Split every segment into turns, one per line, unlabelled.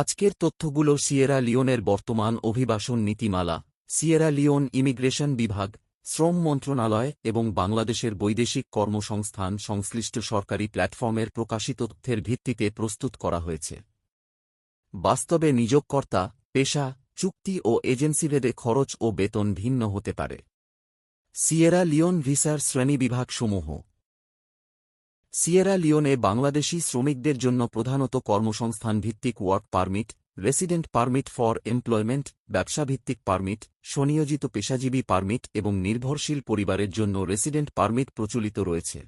আজকের তথ্যগুলো সিয়েরা লিওনের বর্তমান অভিবাসন নীতিমালা, সিয়েরা লিওন ইমিগ্রেশন বিভাগ, শ্রম মন্ত্রণালয় এবং বাংলাদেশের বৈদেশিক কর্মসংস্থান সংশ্লিষ্ট সরকারি প্ল্যাটফর্মের প্রকাশিত তথ্যের ভিত্তিতে প্রস্তুত করা হয়েছে। বাস্তবে নিয়োগকর্তা, পেশা, চুক্তি ও এজেন্সিভেদে খরচ ও বেতন ভিন্ন হতে পারে। সিয়েরা লিওন ভিসার শ্রেণীবিভাগসমূহ। সিয়েরা লিওনে বাংলাদেশি শ্রমিকদের জন্য প্রধানত কর্মসংস্থান ভিত্তিক work permit, resident permit for employment, ব্যবসাভিত্তিক পারমিট, স্বনিয়োজিত পেশাজীবী পারমিট এবং নির্ভরশীল পরিবারের জন্য রেসিডেন্ট পারমিট প্রচলিত রয়েছে।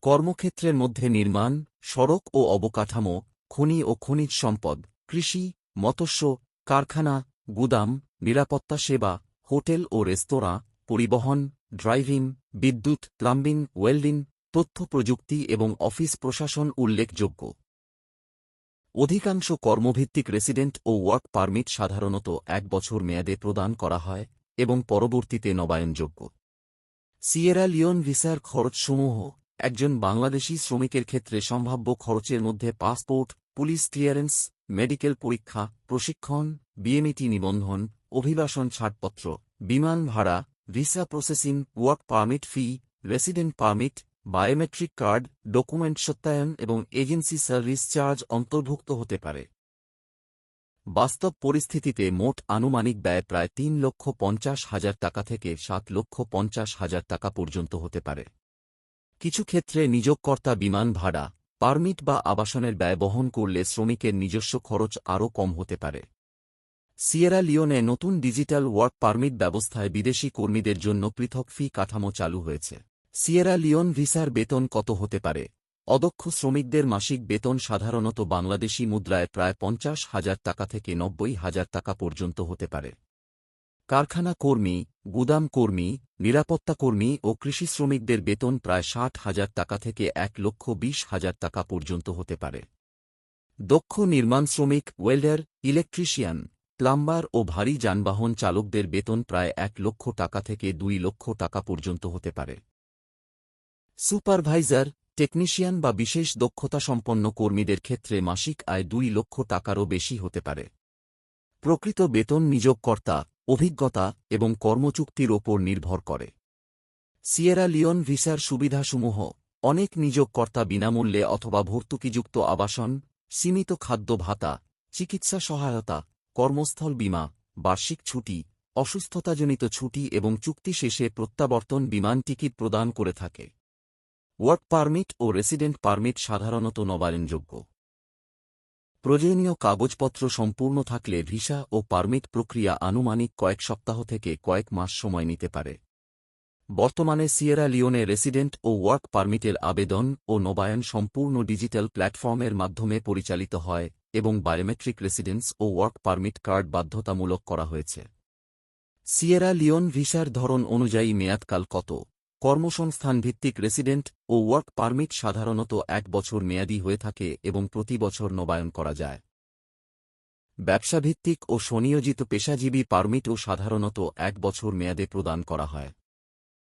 কর্মক্ষেত্রের মধ্যে নির্মাণ, সড়ক ও অবকাঠামো, খনি ও খনিজ সম্পদ, কৃষি, মৎস্য, কারখানা, গুদাম, নিরাপত্তা সেবা, হোটেল ও রেস্তোরাঁ, পরিবহন, ড্রাইভিং, বিদ্যুৎ, প্লাম্বিং, ওয়েল্ডিং, তথ্য প্রযুক্তি এবং অফিস প্রশাসন উল্লেখযোগ্য। অধিকাংশ কর্মভিত্তিক রেসিডেন্ট ও ওয়ার্ক পারমিট সাধারণত 1 বছর মেয়াদে প্রদান করা হয় এবং পরবর্তীতে নবায়নযোগ্য। সিয়েরা লিওন ভিসার খরচসমূহ। একজন বাংলাদেশি শ্রমিকের ক্ষেত্রে সম্ভাব্য খরচের মধ্যে পাসপোর্ট, পুলিশ ক্লিয়ারেন্স, মেডিকেল পরীক্ষা, প্রশিক্ষণ, বিএমইটি নিবন্ধন, অভিবাসন ছাড়পত্র, বিমান ভাড়া, visa processing, work permit fee, resident permit, biometric card, document সত্যায়ন এবং এজেন্সি সার্ভিস চার্জ অন্তর্ভুক্ত হতে পারে। বাস্তব পরিস্থিতিতে মোট আনুমানিক ব্যয় প্রায় 3,50,000 টাকা থেকে 7,50,000 টাকা পর্যন্ত হতে পারে। কিছু ক্ষেত্রে নিয়োগকর্তা বিমান ভাড়া, পারমিট বা আবাসনের ব্যয় বহন করলে শ্রমিকের নিজস্ব খরচ আরও কম হতে পারে। সিয়েরা লিওনে নতুন ডিজিটাল ওয়ার্ক পারমিট ব্যবস্থায় বিদেশি কর্মীদের জন্য পৃথক ফি কাঠামো চালু হয়েছে। সিয়েরা লিওন ভিসার বেতন কত হতে পারে? অদক্ষ শ্রমিকদের মাসিক বেতন সাধারণত বাংলাদেশি মুদ্রায় প্রায় 50,000 টাকা থেকে 90,000 টাকা পর্যন্ত হতে পারে। কারখানা কর্মী, গুদাম কর্মী, নিরাপত্তা কর্মী ও কৃষি শ্রমিকদের বেতন প্রায় 60,000 টাকা থেকে 1,20,000 টাকা পর্যন্ত হতে পারে। দক্ষ নির্মাণ শ্রমিক, ওয়েল্ডার, ইলেকট্রিশিয়ান, প্লাম্বার ও ভারী যানবাহন চালকদের বেতন প্রায় 1 লক্ষ টাকা থেকে 2 লক্ষ টাকা পর্যন্ত হতে পারে। সুপারভাইজার, টেকনিশিয়ান বা বিশেষ দক্ষতাসম্পন্ন কর্মীদের ক্ষেত্রে মাসিক আয় 2 লক্ষ টাকারও বেশি হতে পারে। প্রকৃত বেতন নিয়োগকর্তা, অভিজ্ঞতা এবং কর্মচুক্তির ওপর নির্ভর করে। সিয়েরা লিওন ভিসার সুবিধাসমূহ। অনেক নিয়োগকর্তা বিনামূল্যে অথবা ভর্তুকিযুক্ত আবাসন, সীমিত খাদ্য ভাতা, চিকিৎসা সহায়তা, কর্মস্থল বীমা, বার্ষিক ছুটি, অসুস্থতাজনিত ছুটি এবং চুক্তি শেষে প্রত্যাবর্তন বিমান টিকিট প্রদান করে থাকে। ওয়ার্ক পারমিট ও রেসিডেন্ট পারমিট সাধারণত নবায়নযোগ্য। প্রয়োজনীয় কাগজপত্র সম্পূর্ণ থাকলে ভিসা ও পারমিট প্রক্রিয়া আনুমানিক কয়েক সপ্তাহ থেকে কয়েক মাস সময় নিতে পারে। বর্তমানে সিয়েরা লিওনে রেসিডেন্ট ও ওয়ার্ক পারমিটের আবেদন ও নবায়ন সম্পূর্ণ ডিজিটাল প্ল্যাটফর্মের মাধ্যমে পরিচালিত হয় এবং বায়োমেট্রিক রেসিডেন্স ও ওয়ার্ক পারমিট কার্ড বাধ্যতামূলক করা হয়েছে। সিয়েরা লিওন ভিসার ধরন অনুযায়ী মেয়াদকাল কত? কর্মসংস্থান ভিত্তিক রেসিডেন্ট ও ওয়ার্ক পারমিট সাধারণত 1 বছর মেয়াদী হয়ে থাকে এবং প্রতি বছর নবায়ন করা যায়। ব্যবসাভিত্তিক ও স্বনিয়োজিত পেশাজীবী পারমিটও সাধারণত 1 বছর মেয়াদে প্রদান করা হয়।